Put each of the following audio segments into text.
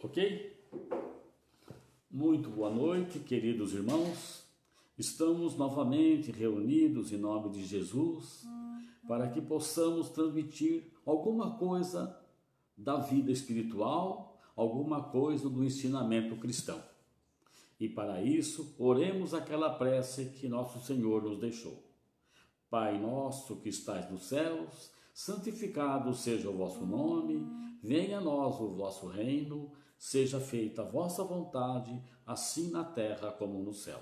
Ok? Muito boa noite, queridos irmãos. Estamos novamente reunidos em nome de Jesus para que possamos transmitir alguma coisa da vida espiritual, alguma coisa do ensinamento cristão. E para isso, oremos aquela prece que nosso Senhor nos deixou. Pai nosso que estais nos céus, santificado seja o vosso nome, venha a nós o vosso reino, seja feita a vossa vontade, assim na terra como no céu.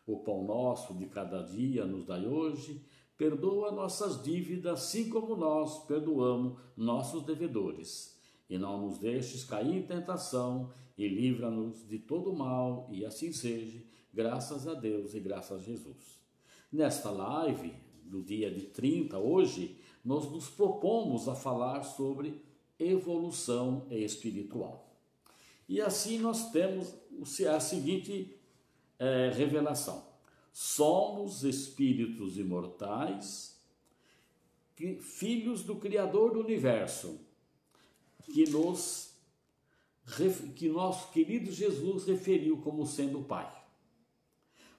O pão nosso de cada dia nos dai hoje, perdoa nossas dívidas, assim como nós perdoamos nossos devedores. E não nos deixes cair em tentação, e livra-nos de todo mal, e assim seja, graças a Deus e graças a Jesus. Nesta live, do dia de 30, hoje, nós nos propomos a falar sobre evolução espiritual. E assim nós temos a seguinte revelação. Somos espíritos imortais, filhos do Criador do Universo, que nosso querido Jesus referiu como sendo o Pai.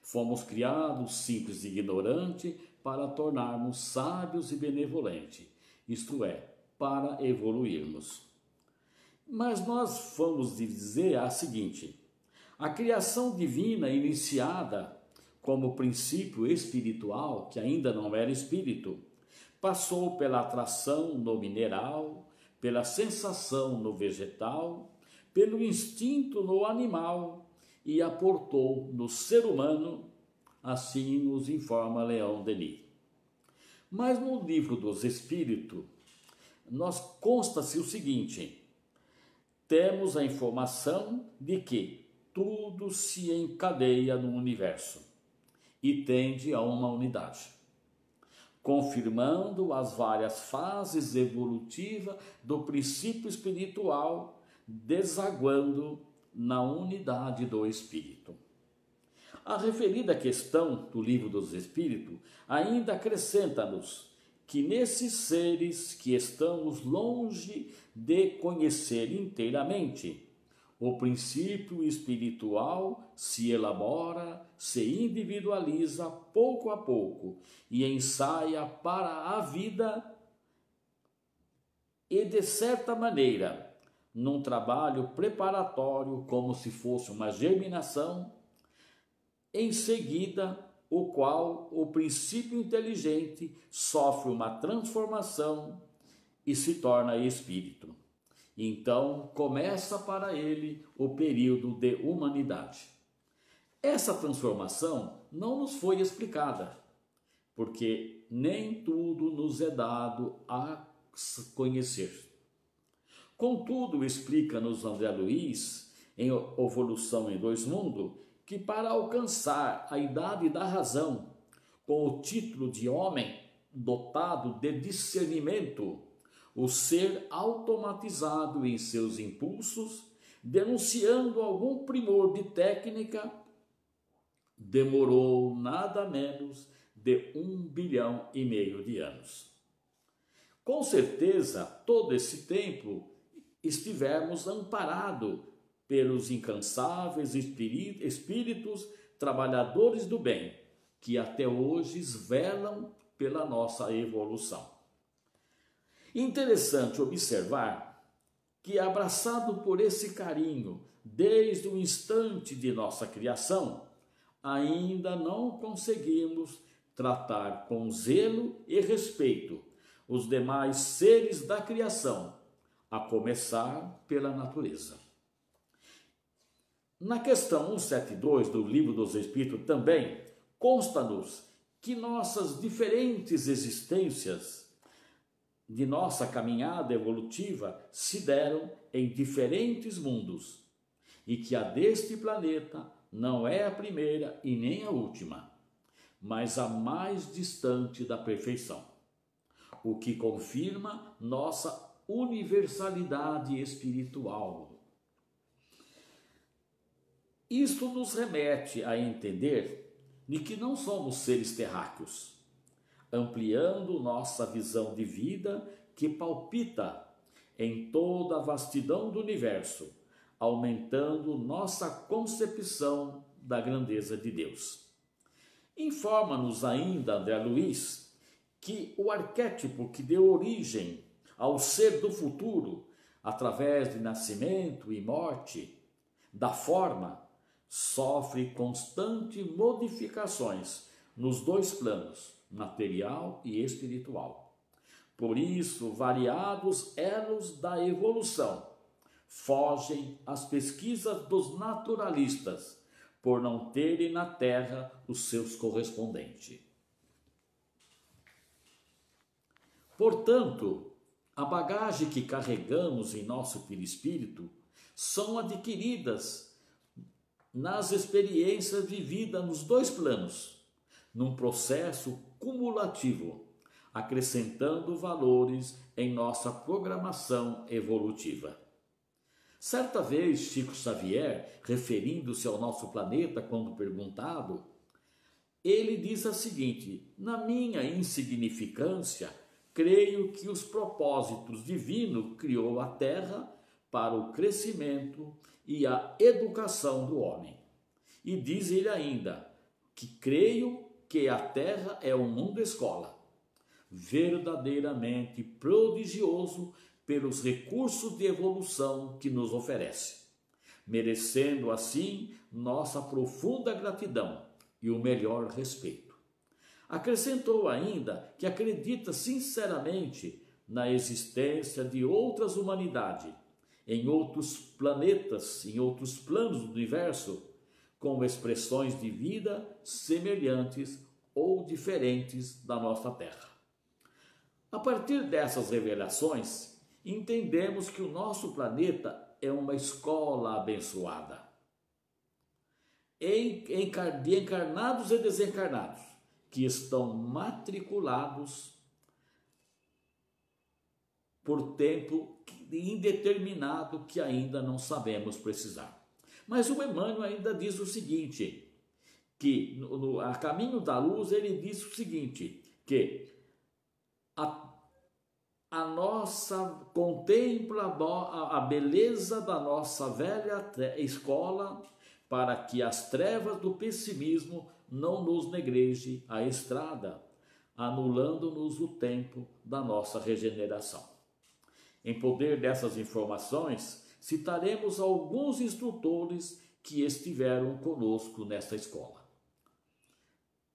Fomos criados simples e ignorantes para tornarmos sábios e benevolentes, isto é, para evoluirmos. Mas nós vamos dizer a seguinte: a criação divina iniciada como princípio espiritual, que ainda não era espírito, passou pela atração no mineral, pela sensação no vegetal, pelo instinto no animal e aportou no ser humano, assim nos informa Leon Denis. Mas no livro dos Espíritos, consta-se o seguinte: temos a informação de que tudo se encadeia no universo e tende a uma unidade, confirmando as várias fases evolutivas do princípio espiritual, desaguando na unidade do Espírito. A referida questão do Livro dos Espíritos ainda acrescenta-nos que nesses seres que estamos longe de conhecer inteiramente, o princípio espiritual se elabora, se individualiza pouco a pouco e ensaia para a vida e, de certa maneira, num trabalho preparatório, como se fosse uma germinação, em seguida, o qual o princípio inteligente sofre uma transformação e se torna espírito. Então, começa para ele o período de humanidade. Essa transformação não nos foi explicada, porque nem tudo nos é dado a conhecer. Contudo, explica-nos André Luiz, em Evolução em Dois Mundos, que para alcançar a idade da razão, com o título de homem dotado de discernimento, o ser automatizado em seus impulsos, denunciando algum primor de técnica, demorou nada menos de 1,5 bilhão de anos. Com certeza, todo esse tempo estivemos amparados pelos incansáveis espíritos trabalhadores do bem, que até hoje velam pela nossa evolução. Interessante observar que, abraçado por esse carinho desde o instante de nossa criação, ainda não conseguimos tratar com zelo e respeito os demais seres da criação, a começar pela natureza. Na questão 172 do Livro dos Espíritos também consta-nos que nossas diferentes existências de nossa caminhada evolutiva se deram em diferentes mundos e que a deste planeta não é a primeira e nem a última, mas a mais distante da perfeição, o que confirma nossa universalidade espiritual. Isto nos remete a entender de que não somos seres terráqueos, ampliando nossa visão de vida que palpita em toda a vastidão do universo, aumentando nossa concepção da grandeza de Deus. Informa-nos ainda André Luiz que o arquétipo que deu origem ao ser do futuro, através de nascimento e morte, da forma, sofre constantes modificações nos dois planos, material e espiritual. Por isso, variados elos da evolução fogem às pesquisas dos naturalistas, por não terem na Terra os seus correspondentes. Portanto, a bagagem que carregamos em nosso perispírito são adquiridas nas experiências vividas nos dois planos, num processo cumulativo, acrescentando valores em nossa programação evolutiva. Certa vez, Chico Xavier, referindo-se ao nosso planeta quando perguntado, ele diz a seguinte: na minha insignificância, creio que os propósitos divinos criou a Terra para o crescimento e a educação do homem. E diz ele ainda que creio que a Terra é um mundo escola, verdadeiramente prodigioso pelos recursos de evolução que nos oferece, merecendo assim nossa profunda gratidão e o melhor respeito. Acrescentou ainda que acredita sinceramente na existência de outras humanidades, em outros planetas, em outros planos do universo, com expressões de vida semelhantes ou diferentes da nossa Terra. A partir dessas revelações, entendemos que o nosso planeta é uma escola abençoada, de encarnados e desencarnados, que estão matriculados por tempo indeterminado que ainda não sabemos precisar. Mas o Emmanuel ainda diz o seguinte, que a Caminho da Luz ele diz o seguinte, que a nossa contempla a beleza da nossa velha escola para que as trevas do pessimismo não nos negreje a estrada, anulando-nos o tempo da nossa regeneração. Em poder dessas informações, citaremos alguns instrutores que estiveram conosco nesta escola.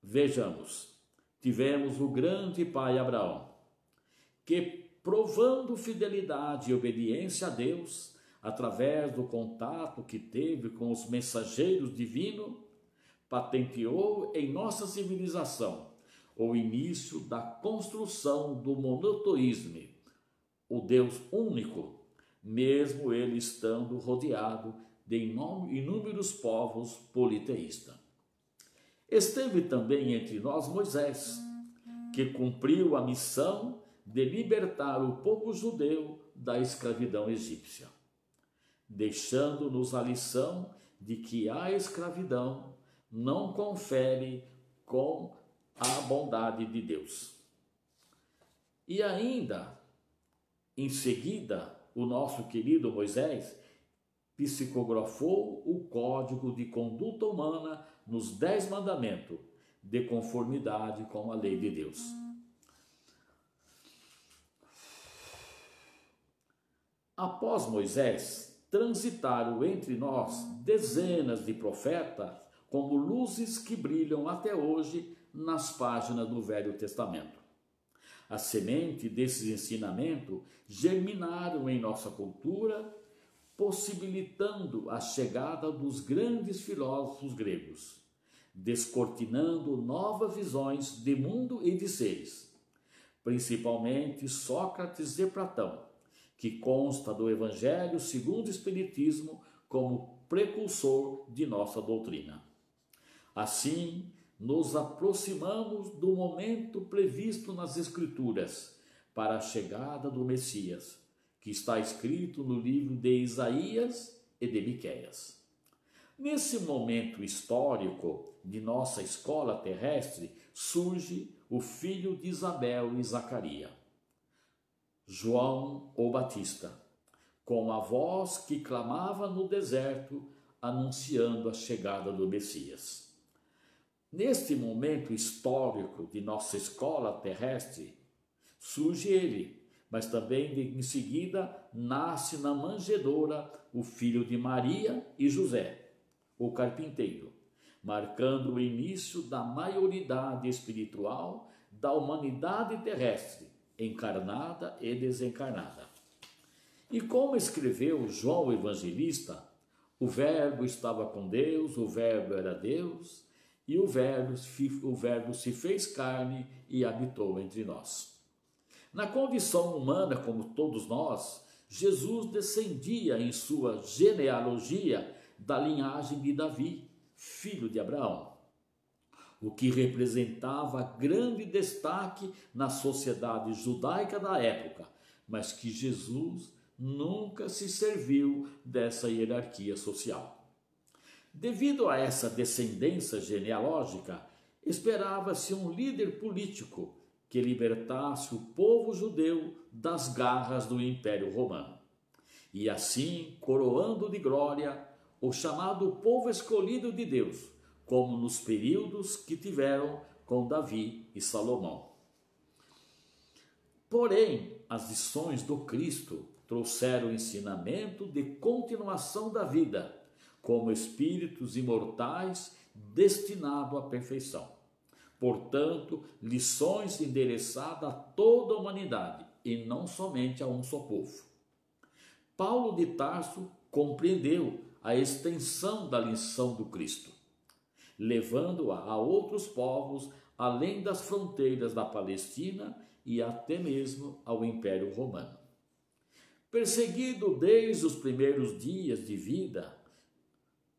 Vejamos, tivemos o grande pai Abraão, que, provando fidelidade e obediência a Deus, através do contato que teve com os mensageiros divinos, patenteou em nossa civilização o início da construção do monoteísmo, o Deus único, mesmo ele estando rodeado de inúmeros povos politeístas. Esteve também entre nós Moisés, que cumpriu a missão de libertar o povo judeu da escravidão egípcia, deixando-nos a lição de que a escravidão não confere com a bondade de Deus. E ainda, em seguida, o nosso querido Moisés psicografou o código de conduta humana nos 10 mandamentos, de conformidade com a lei de Deus. Após Moisés, transitaram entre nós dezenas de profetas como luzes que brilham até hoje nas páginas do Velho Testamento. A semente desses ensinamentos germinaram em nossa cultura, possibilitando a chegada dos grandes filósofos gregos, descortinando novas visões de mundo e de seres, principalmente Sócrates e Platão, que consta do Evangelho segundo o Espiritismo como precursor de nossa doutrina. Assim, nos aproximamos do momento previsto nas Escrituras para a chegada do Messias, que está escrito no livro de Isaías e de Miqueias. Nesse momento histórico de nossa escola terrestre, surge o filho de Isabel e Zacarias, João o Batista, com a voz que clamava no deserto, anunciando a chegada do Messias. Neste momento histórico de nossa escola terrestre, surge ele, mas também em seguida nasce na manjedoura o filho de Maria e José, o carpinteiro, marcando o início da maioridade espiritual da humanidade terrestre, encarnada e desencarnada. E como escreveu João Evangelista, o Verbo estava com Deus, o Verbo era Deus, e o Verbo se fez carne e habitou entre nós. Na condição humana, como todos nós, Jesus descendia em sua genealogia da linhagem de Davi, filho de Abraão, o que representava grande destaque na sociedade judaica da época, mas que Jesus nunca se serviu dessa hierarquia social. Devido a essa descendência genealógica, esperava-se um líder político que libertasse o povo judeu das garras do Império Romano. E assim, coroando de glória o chamado povo escolhido de Deus, como nos períodos que tiveram com Davi e Salomão. Porém, as lições do Cristo trouxeram o ensinamento de continuação da vida, como espíritos imortais destinados à perfeição. Portanto, lições endereçadas a toda a humanidade e não somente a um só povo. Paulo de Tarso compreendeu a extensão da lição do Cristo, levando-a a outros povos além das fronteiras da Palestina e até mesmo ao Império Romano. Perseguido desde os primeiros dias de vida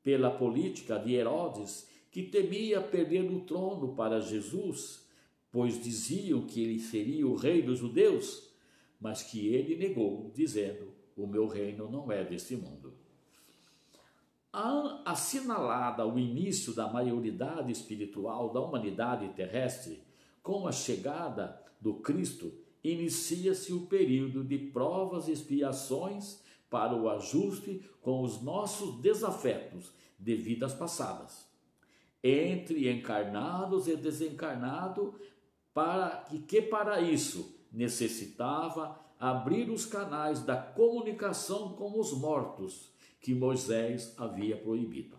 pela política de Herodes, que temia perder o trono para Jesus, pois diziam que ele seria o rei dos judeus, mas que ele negou, dizendo: o meu reino não é deste mundo. Assinalada o início da maioridade espiritual da humanidade terrestre, com a chegada do Cristo, inicia-se o período de provas e expiações para o ajuste com os nossos desafetos de vidas passadas, entre encarnados e desencarnados, para isso necessitava abrir os canais da comunicação com os mortos, que Moisés havia proibido.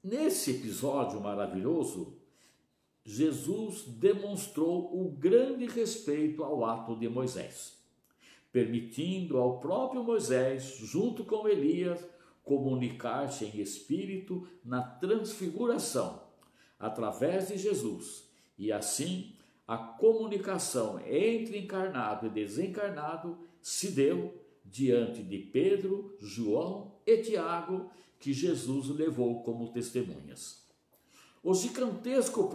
Nesse episódio maravilhoso, Jesus demonstrou o grande respeito ao ato de Moisés, permitindo ao próprio Moisés, junto com Elias, comunicar-se em espírito na transfiguração, através de Jesus, e assim a comunicação entre encarnado e desencarnado se deu diante de Pedro, João e Tiago, que Jesus levou como testemunhas. O gigantesco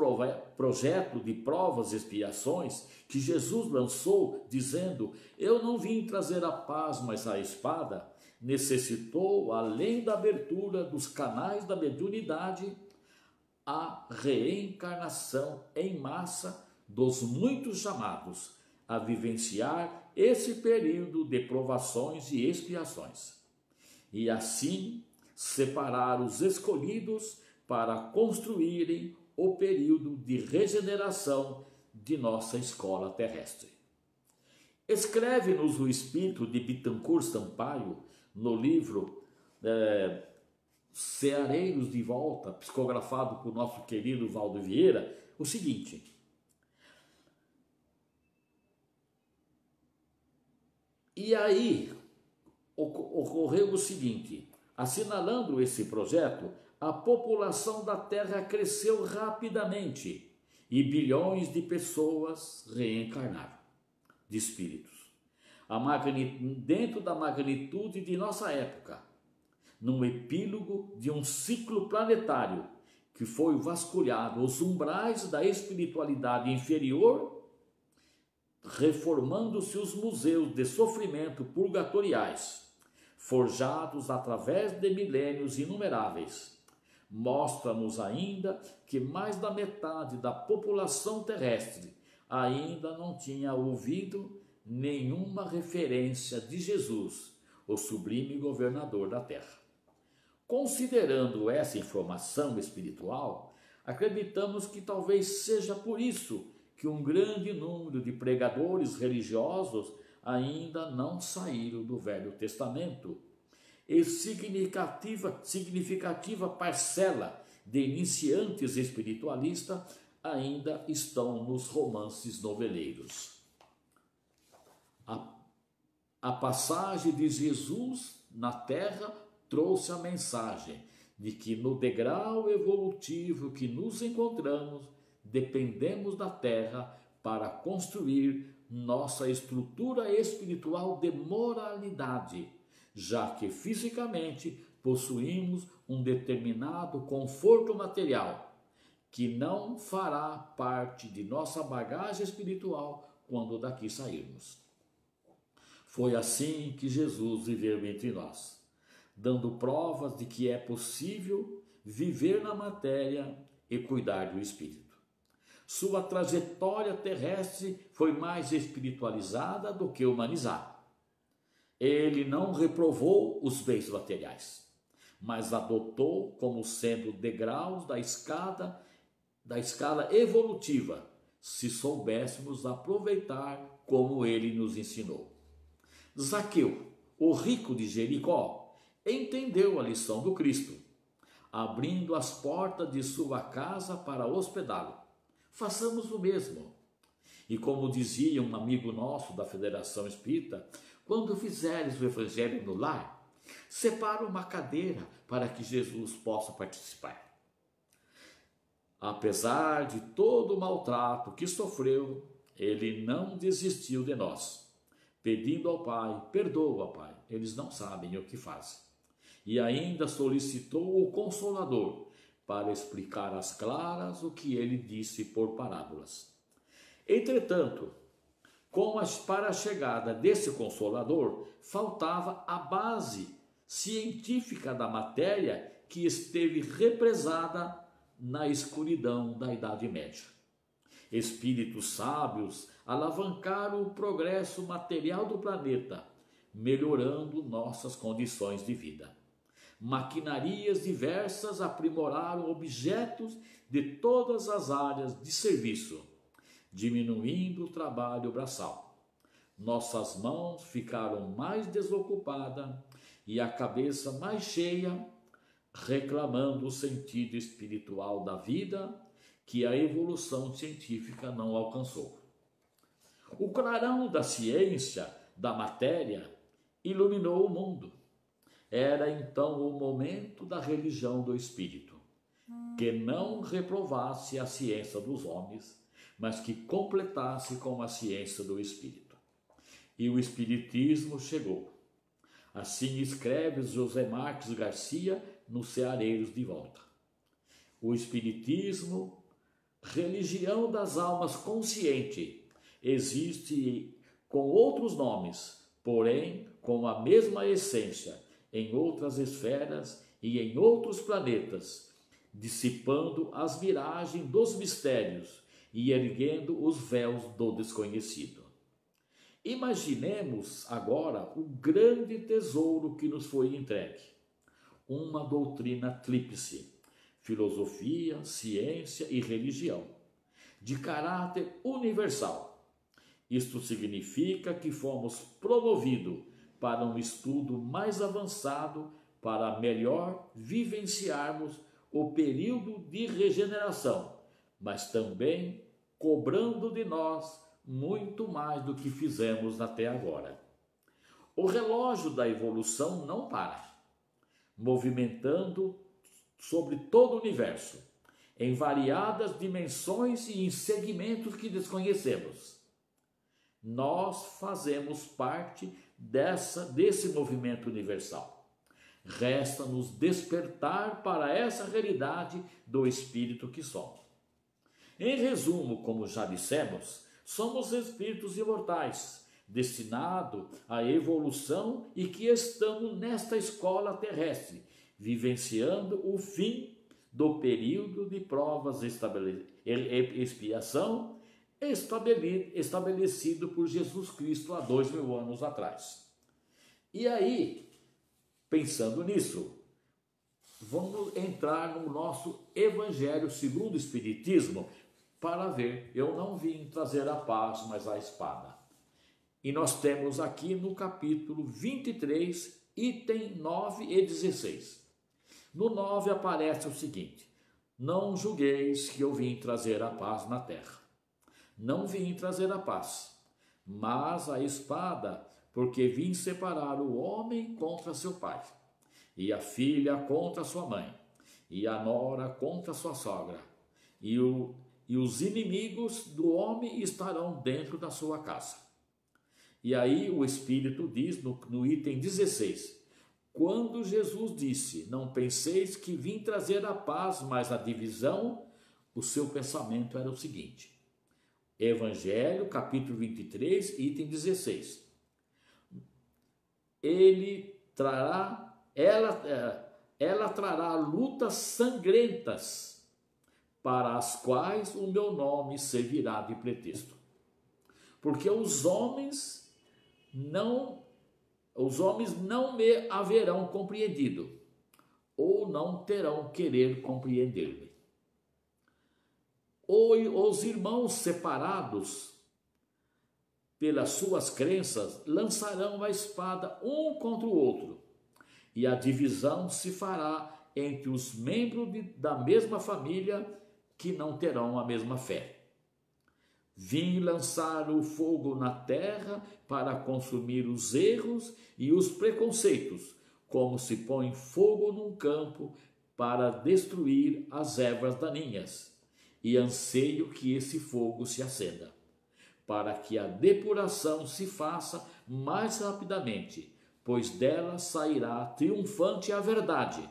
projeto de provas e expiações que Jesus lançou, dizendo: eu não vim trazer a paz, mas a espada, necessitou, além da abertura dos canais da mediunidade, a reencarnação em massa dos muitos chamados a vivenciar esse período de provações e expiações, e assim separar os escolhidos para construírem o período de regeneração de nossa escola terrestre. Escreve-nos o espírito de Bittencourt Sampaio no livro Ceareiros de Volta, psicografado por nosso querido Valdo Vieira, o seguinte: e aí ocorreu o seguinte: assinalando esse projeto, a população da Terra cresceu rapidamente e bilhões de pessoas reencarnaram, de espíritos, dentro da magnitude de nossa época, num epílogo de um ciclo planetário que foi vasculhado os umbrais da espiritualidade inferior, reformando-se os museus de sofrimento purgatoriais, forjados através de milênios inumeráveis. Mostra-nos ainda que mais da metade da população terrestre ainda não tinha ouvido nenhuma referência de Jesus, o sublime governador da terra. Considerando essa informação espiritual, acreditamos que talvez seja por isso que um grande número de pregadores religiosos ainda não saíram do Velho Testamento e significativa parcela de iniciantes espiritualistas ainda estão nos romances noveleiros. A passagem de Jesus na terra trouxe a mensagem de que no degrau evolutivo que nos encontramos, dependemos da terra para construir nossa estrutura espiritual de moralidade, já que fisicamente possuímos um determinado conforto material, que não fará parte de nossa bagagem espiritual quando daqui sairmos. Foi assim que Jesus viveu entre nós, dando provas de que é possível viver na matéria e cuidar do espírito. Sua trajetória terrestre foi mais espiritualizada do que humanizada. Ele não reprovou os bens materiais, mas adotou como sendo degraus da escala evolutiva, se soubéssemos aproveitar como ele nos ensinou. Zaqueu, o rico de Jericó, entendeu a lição do Cristo, abrindo as portas de sua casa para hospedá-lo. Façamos o mesmo. E como dizia um amigo nosso da Federação Espírita, quando fizeres o Evangelho no lar, separa uma cadeira para que Jesus possa participar. Apesar de todo o maltrato que sofreu, ele não desistiu de nós, pedindo ao Pai: perdoa, Pai, eles não sabem o que fazem. E ainda solicitou o Consolador para explicar às claras o que ele disse por parábolas. Entretanto, para a chegada desse Consolador, faltava a base científica da matéria que esteve represada na escuridão da Idade Média. Espíritos sábios alavancaram o progresso material do planeta, melhorando nossas condições de vida. Maquinarias diversas aprimoraram objetos de todas as áreas de serviço, diminuindo o trabalho braçal. Nossas mãos ficaram mais desocupadas e a cabeça mais cheia, reclamando o sentido espiritual da vida que a evolução científica não alcançou. O clarão da ciência, da matéria, iluminou o mundo. Era então o momento da religião do espírito, que não reprovasse a ciência dos homens, mas que completasse com a ciência do espírito. E o espiritismo chegou. Assim escreve José Marques Garcia nos Ceareiros de Volta. O espiritismo, religião das almas consciente, existe com outros nomes, porém com a mesma essência, em outras esferas e em outros planetas, dissipando as miragens dos mistérios e erguendo os véus do desconhecido. Imaginemos agora o grande tesouro que nos foi entregue, uma doutrina tríplice: filosofia, ciência e religião, de caráter universal. Isto significa que fomos promovidos para um estudo mais avançado para melhor vivenciarmos o período de regeneração, mas também cobrando de nós muito mais do que fizemos até agora. O relógio da evolução não para, movimentando sobre todo o universo, em variadas dimensões e em segmentos que desconhecemos. Nós fazemos parte desse movimento universal. Resta-nos despertar para essa realidade do espírito que somos. Em resumo, como já dissemos, somos espíritos imortais, destinados à evolução e que estamos nesta escola terrestre, vivenciando o fim do período de provas, expiação estabelecido por Jesus Cristo há 2000 anos atrás. E aí, pensando nisso, vamos entrar no nosso Evangelho segundo o Espiritismo para ver. Eu não vim trazer a paz, mas a espada. E nós temos aqui no capítulo 23, item 9 e 16. No 9 aparece o seguinte: não julgueis que eu vim trazer a paz na terra. Não vim trazer a paz, mas a espada, porque vim separar o homem contra seu pai, e a filha contra sua mãe, e a nora contra sua sogra, e os inimigos do homem estarão dentro da sua casa. E aí o Espírito diz no item 16, quando Jesus disse, não penseis que vim trazer a paz, mas a divisão, o seu pensamento era o seguinte, Evangelho, capítulo 23, item 16. Ela trará lutas sangrentas, para as quais o meu nome servirá de pretexto. Porque os homens não me haverão compreendido, ou não terão querer compreender-me. Ou os irmãos separados pelas suas crenças lançarão a espada um contra o outro, e a divisão se fará entre os membros da mesma família que não terão a mesma fé. Vim lançar o fogo na terra para consumir os erros e os preconceitos, como se põe fogo num campo para destruir as ervas daninhas, e anseio que esse fogo se acenda, para que a depuração se faça mais rapidamente, pois dela sairá triunfante a verdade.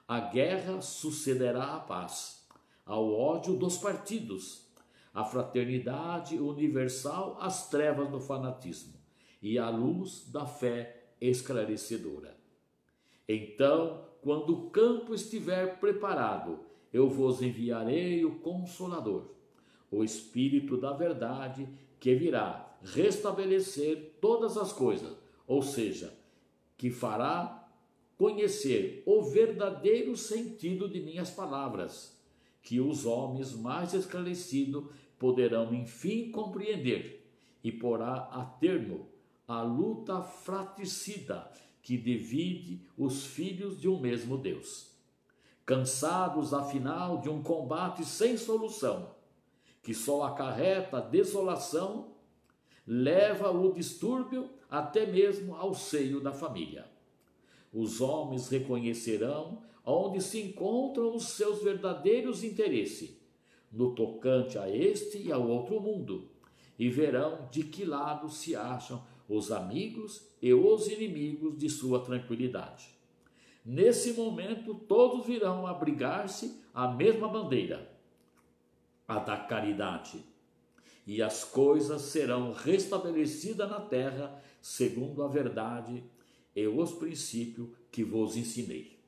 A guerra sucederá à paz, ao ódio dos partidos, a fraternidade universal às trevas do fanatismo e à luz da fé esclarecedora. Então, quando o campo estiver preparado, eu vos enviarei o Consolador, o Espírito da verdade, que virá restabelecer todas as coisas, ou seja, que fará conhecer o verdadeiro sentido de minhas palavras, que os homens mais esclarecidos poderão enfim compreender, e porá a termo a luta fratricida que divide os filhos de um mesmo Deus. Cansados, afinal, de um combate sem solução, que só acarreta desolação, leva o distúrbio até mesmo ao seio da família. Os homens reconhecerão onde se encontram os seus verdadeiros interesses, no tocante a este e ao outro mundo, e verão de que lado se acham os amigos e os inimigos de sua tranquilidade. Nesse momento, todos virão abrigar-se à mesma bandeira, a da caridade, e as coisas serão restabelecidas na terra segundo a verdade e os princípios que vos ensinei.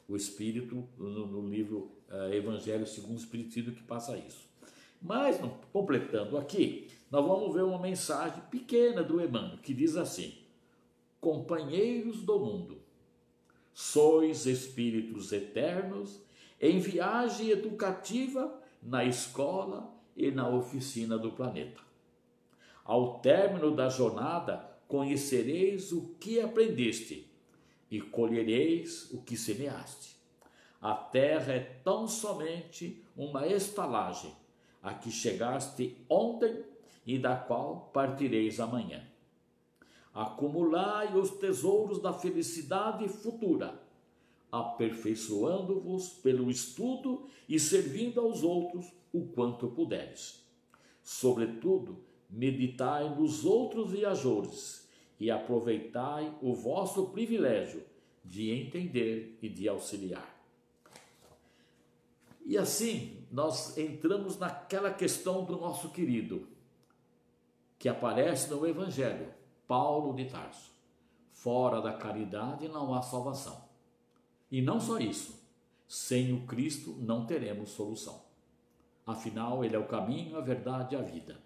O Espírito, no livro Evangelho segundo o Espiritismo, que passa isso. Mas, completando aqui, nós vamos ver uma mensagem pequena do Emmanuel, que diz assim: companheiros do mundo, sois espíritos eternos em viagem educativa na escola e na oficina do planeta. Ao término da jornada, conhecereis o que aprendeste e colhereis o que semeaste. A terra é tão somente uma estalagem a que chegaste ontem e da qual partireis amanhã. Acumulai os tesouros da felicidade futura, aperfeiçoando-vos pelo estudo e servindo aos outros o quanto puderes. Sobretudo, meditai nos outros viajores e aproveitai o vosso privilégio de entender e de auxiliar. E assim, nós entramos naquela questão do nosso querido, que aparece no Evangelho, Paulo de Tarso. Fora da caridade não há salvação. E não só isso, sem o Cristo não teremos solução. Afinal, ele é o caminho, a verdade e a vida.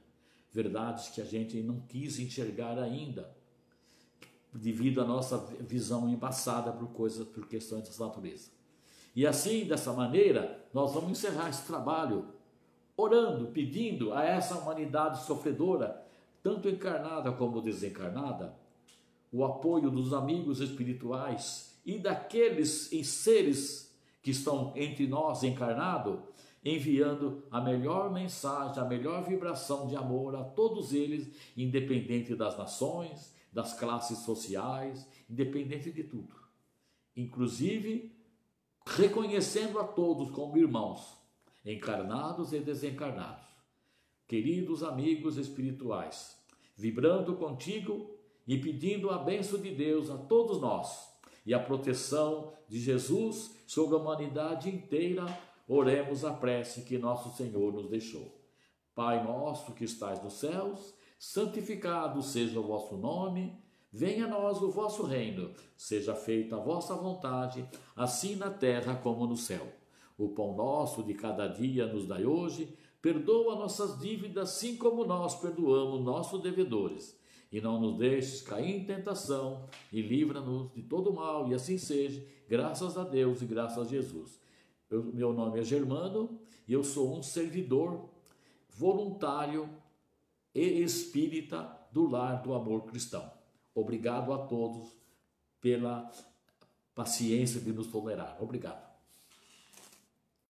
Verdades que a gente não quis enxergar ainda, devido à nossa visão embaçada por questões dessa natureza. E assim, dessa maneira, nós vamos encerrar esse trabalho, orando, pedindo a essa humanidade sofredora, tanto encarnada como desencarnada, o apoio dos amigos espirituais e daqueles seres que estão entre nós encarnados, enviando a melhor mensagem, a melhor vibração de amor a todos eles, independente das nações, das classes sociais, independente de tudo. Inclusive, reconhecendo a todos como irmãos, encarnados e desencarnados. Queridos amigos espirituais, vibrando contigo e pedindo a bênção de Deus a todos nós e a proteção de Jesus sobre a humanidade inteira, oremos a prece que nosso Senhor nos deixou. Pai nosso que estais nos céus, santificado seja o vosso nome, venha a nós o vosso reino, seja feita a vossa vontade, assim na terra como no céu. O pão nosso de cada dia nos dai hoje, perdoa nossas dívidas, assim como nós perdoamos nossos devedores. E não nos deixes cair em tentação, e livra-nos de todo mal, e assim seja, graças a Deus e graças a Jesus. Meu nome é Germano, e eu sou um servidor voluntário e espírita do Lar do Amor Cristão. Obrigado a todos pela paciência de nos tolerar. Obrigado.